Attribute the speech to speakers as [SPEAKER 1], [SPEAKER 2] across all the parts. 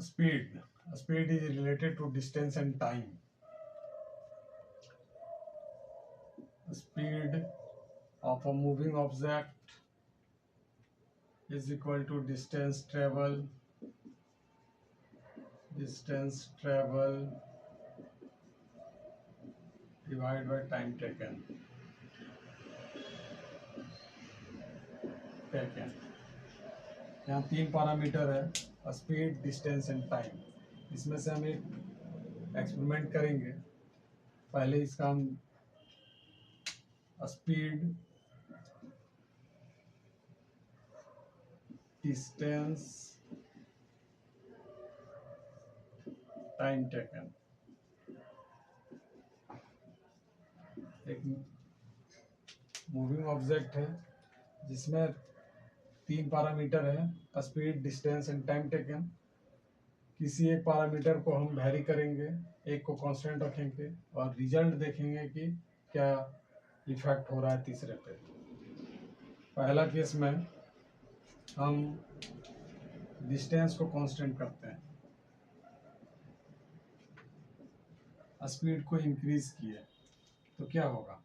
[SPEAKER 1] Speed. Speed is related to distance and time. Speed of a moving object is equal to distance traveled divided by time taken. यहाँ 3 parameter है, speed, distance and time. इसमें से हम एक experiment करेंगे। पहले इसका हम स्पीड, डिस्टेंस, टाइम टेकन, एक मूविंग ऑब्जेक्ट है जिसमें 3 पैरामीटर है, speed, distance and time taken. किसी एक पैरामीटर को हम वेरी करेंगे, एक को कांस्टेंट रखेंगे और रिजल्ट देखेंगे कि क्या इफेक्ट हो रहा है तीसरे पे। पहला केस में हम डिस्टेंस को कांस्टेंट करते हैं, स्पीड को इंक्रीज किए तो क्या होगा।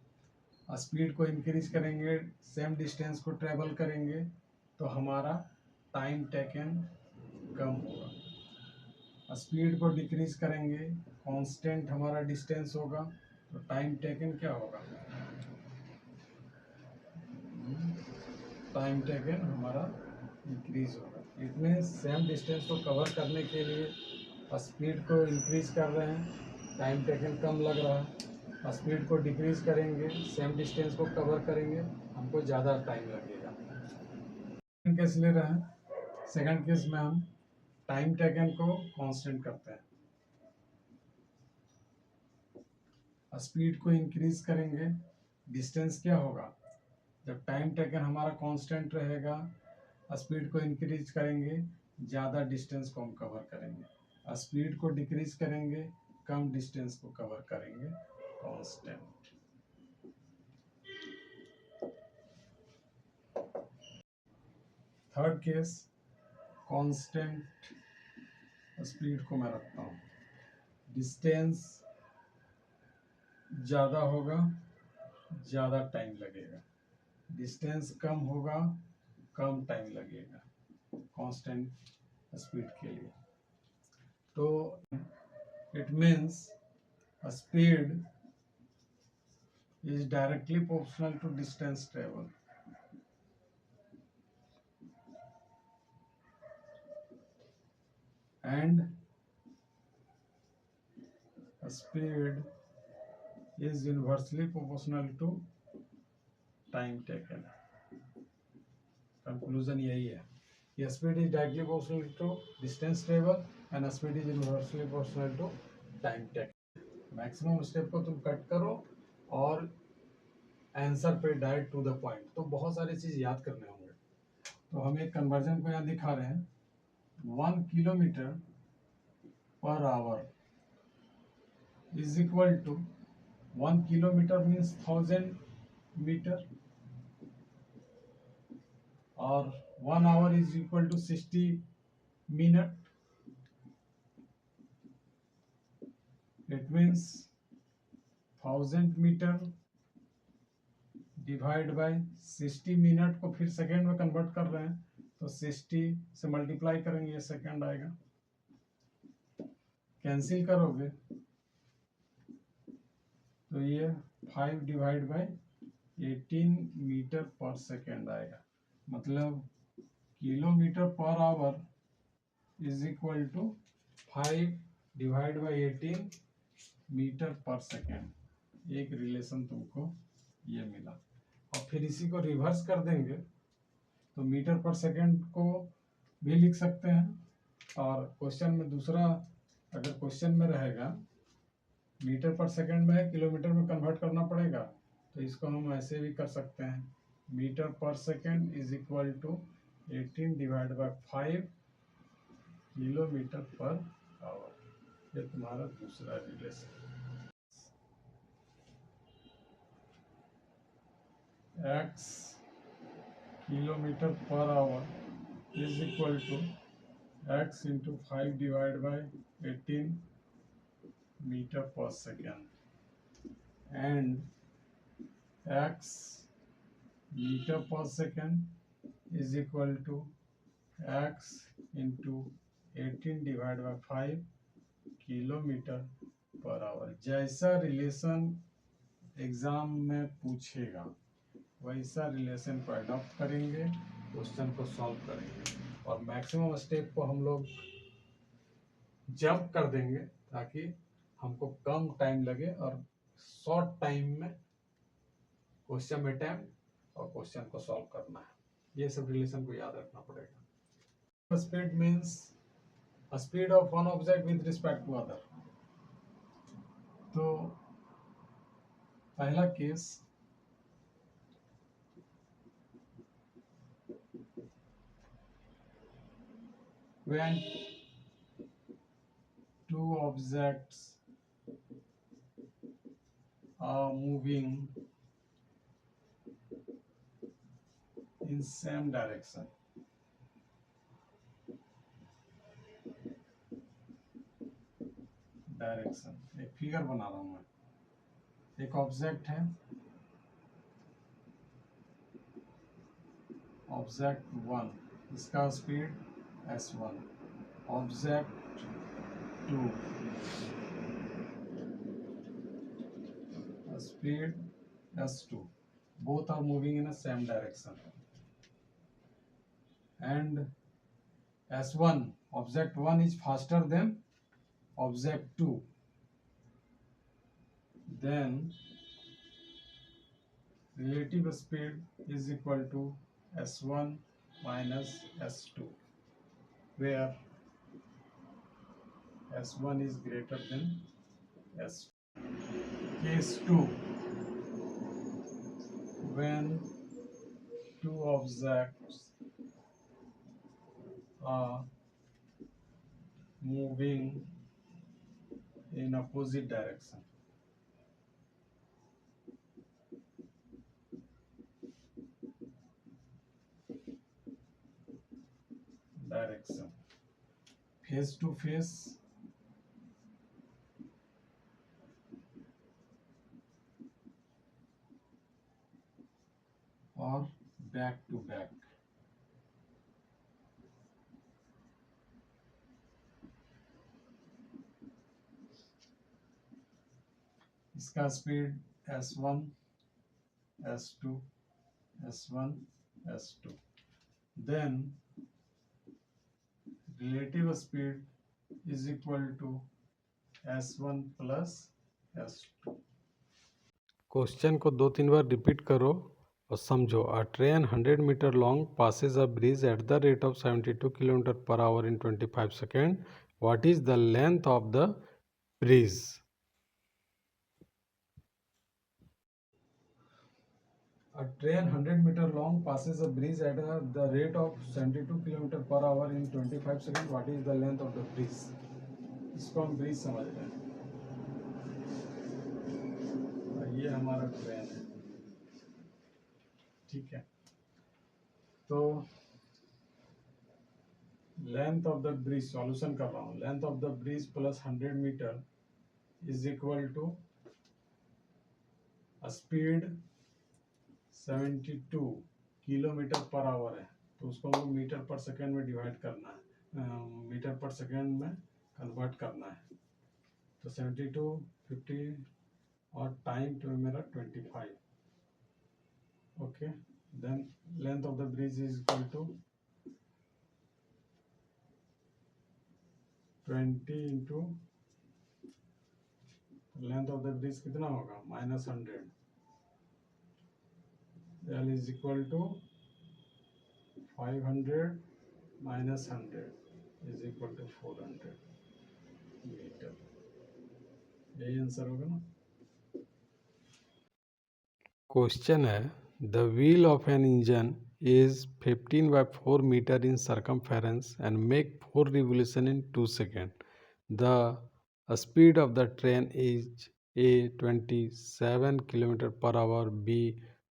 [SPEAKER 1] स्पीड को इंक्रीज करेंगे, सेम डिस्टेंस को ट्रेवल करेंगे तो हमारा टाइम टेकन कम होगा। स्पीड को डिक्रीज करेंगे, कांस्टेंट हमारा डिस्टेंस होगा तो टाइम टेकन क्या होगा, टाइम टेकन हमारा इंक्रीज होगा। इट मीन्स सेम डिस्टेंस को कवर करने के लिए स्पीड को इंक्रीज कर रहे हैं, टाइम टेकन कम लग रहा है। स्पीड को डिक्रीज करेंगे, सेम डिस्टेंस को कवर करेंगे, हमको ज़्यादा टाइम लगेगा। सेकंड केस ले रहे हैं। सेकंड केस में हम टाइम टेकन को कांस्टेंट करते हैं, स्पीड को इंक्रीज करेंगे, डिस्टेंस क्या होगा, जब टाइम टेकन हमारा कांस्टेंट रहेगा, स्पीड को इंक्रीज करेंगे, ज़्यादा डिस्टेंस को हम कवर करेंगे। स्पीड को डिक्रीज करेंगे, कम डिस्टेंस को कवर करेंगे, constant. Third case, constant speed को मैं रखता हूँ, डिस्टेंस ज़्यादा होगा, ज़्यादा टाइम लगेगा, डिस्टेंस कम होगा, कम टाइम लगेगा कांस्टेंट स्पीड के लिए। तो it means speed is directly proportional to distance travel. And speed is inversely proportional to time taken. Conclusion यही है कि speed is directly proportional to distance travel and speed is inversely proportional to time taken. Maximum step को तुम cut करो और answer पे direct to the point. तो बहुत सारी चीज याद करने होंगे। तो हम एक कन्वर्जन को यहाँ दिखा रहे हैं। 1 kilometre per our is equal to 1 kilometer means 1000 meter और 1 hour is equal to 60 minute. It means 1000 meter divide by 60 minute को फिर सेकेंड में कन्वर्ट कर रहे हैं तो 60 से मल्टीप्लाई करेंगे, ये सेकेंड आएगा। कैंसिल करोगे तो ये 5 divide by 18 metre per second आएगा। मतलब kilometre per hour is equal to 5 divide by 18 metre per second. एक रिलेशन तुमको ये मिला। और फिर इसी को रिवर्स कर देंगे तो मीटर पर सेकेंड को भी लिख सकते हैं। और क्वेश्चन में दूसरा, अगर क्वेश्चन में रहेगा मीटर पर सेकेंड में किलोमीटर में कन्वर्ट करना पड़ेगा तो इसको हम ऐसे भी कर सकते हैं, metre per second is equal to 18 divide by 5 kilometre per hour. ये तुम्हारा दूसरा रिलेशन। x kilometre per hour is equal to x into 5 divided by 18 meter per second, and x meter per second is equal to x into 18 divided by 5 kilometre per our. जैसा relation exam में पूछेगा वैसा relation को adopt करेंगे, question को solve करेंगे, और maximum step को हम लोग जंप कर देंगे ताकि हमको कम टाइम लगे और शॉर्ट टाइम में क्वेश्चन में टाइम और क्वेश्चन को सॉल्व करना है। ये सब रिलेशन को याद रखना पड़ेगा। Speed means speed of one object with respect to other. तो पहला case, when two objects are moving in same direction, एक फिगर बना रहा हूं मैं। एक ऑब्जेक्ट है, ऑब्जेक्ट 1, इसका speed s1, object 2 speed s2, both are moving in a same direction, and s1, object 1 is faster than object 2, then relative speed is equal to s1 minus s2, where s1 is greater than s2. Case 2, when two objects are moving in opposite direction, face to face or back to back. इसका speed s1 s2 s1 s2, then relative speed is equal to s1 plus s2. Question को 2-3 बार repeat करो और समझो। A train 100 metre long passes a bridge at the rate of 72 kilometre per hour in 25 second. What is the length of the bridge? A train 100 meter long passes a bridge at the rate of 72 kilometre per hour in 25 second. What is the length of the bridge? इसको हम bridge समझ रहे हैं। ये हमारा train है, ठीक है। तो length of the bridge, solution कर रहा हूँ, length of the bridge plus 100 metre is equal to speed 72 kilometre per hour है, तो उसको हमको मीटर पर सेकेंड में डिवाइड करना है, मीटर पर सेकेंड में कन्वर्ट करना है। तो 72 50 और टाइम तो मेरा 25, okay. Then length of the bridge is equal to 20 into length of the bridge कितना होगा -100, L is equal to 500 minus 100 is equal to 400 metre. यही आंसर होगा ना। क्वेश्चन है, the wheel of an engine is 15 by 4 meter in circumference and make 4 revolution in 2 seconds. The speed of the train is A 27 km per hour, B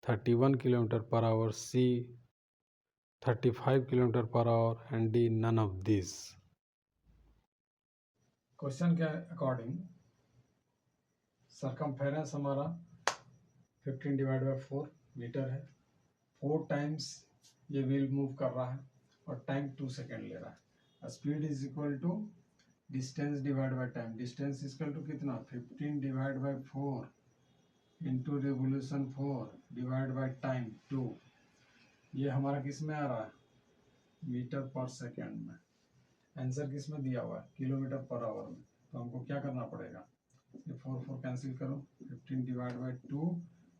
[SPEAKER 1] 31 km per hour, C 35 km per hour, and D none of these. Question के according circumference हमारा 15 divide by 4 metre है, 4 times ये wheel move कर रहा है और time 2 second ले रहा है। Speed is equal to distance divide by time, distance equal to कितना 15 divide by 4 into revolution 4 divide by time 2। ये हमारा किस में आ रहा है, मीटर पर सेकेंड में। आंसर किस में दिया हुआ है, किलोमीटर पर आवर में। तो हमको क्या करना पड़ेगा, ये 4 कैंसिल करो, 15 डिवाइड बाई 2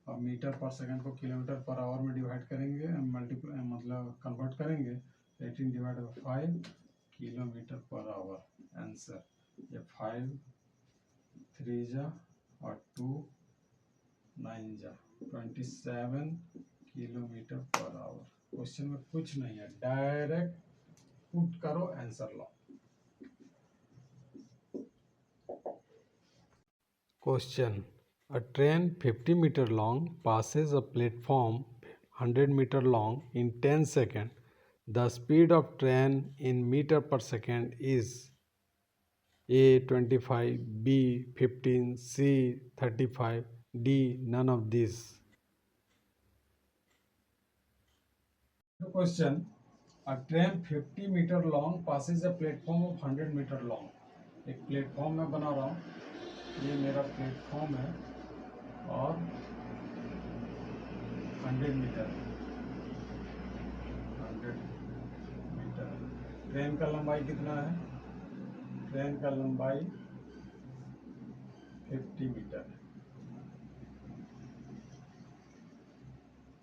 [SPEAKER 1] और मीटर पर सेकंड को किलोमीटर पर आवर में डिवाइड करेंगे, मल्टीप्लाई मतलब कन्वर्ट करेंगे, 18 divide by 5 kilometre per our. Answer ये 5 3 जा और 2 9 जा 27 किलोमीटर पर आवर। क्वेश्चन में कुछ नहीं है, डायरेक्ट पुट करो, answer low. Question: A train 50 meter long passes a platform 100 meter long in 10 seconds. The speed of train in meter per second is A 25, B 15, C 35, D none of these. Question: A train 50 meter long passes a platform of 100 meter long. एक platform में बना रहा हूँ, ये मेरा platform है और 100 metre 100 metre. Train का लंबाई कितना है, ट्रेन का लंबाई 50 मीटर है।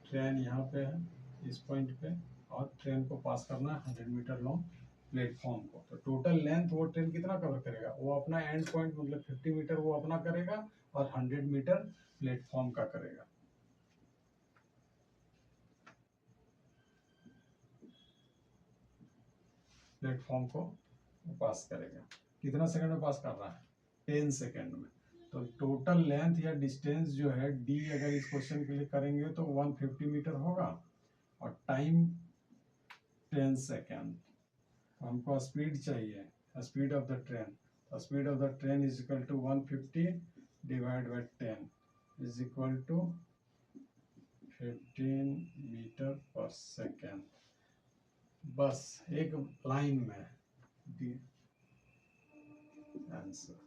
[SPEAKER 1] ट्रेन यहाँ पे है इस पॉइंट पे और ट्रेन को पास करना है 100 मीटर लॉन्ग प्लेटफॉर्म को। तो टोटल लेंथ वो ट्रेन कितना कवर करेगा, वो अपना एंड पॉइंट मतलब 50 मीटर वो अपना करेगा और 100 मीटर प्लेटफॉर्म का करेगा। प्लेटफॉर्म को पास करेगा, कितना सेकंड में पास कर रहा है, 10 सेकंड में। तो टोटल लेंथ या डिस्टेंस जो है डी, अगर इस क्वेश्चन के लिए करेंगे तो 150 मीटर होगा और टाइम 10 सेकंड। हमको स्पीड चाहिए, speed of the train. Speed of the train is equal to 150 divide by 10 is equal to 15 metre per second. बस एक लाइन में दी आंसर।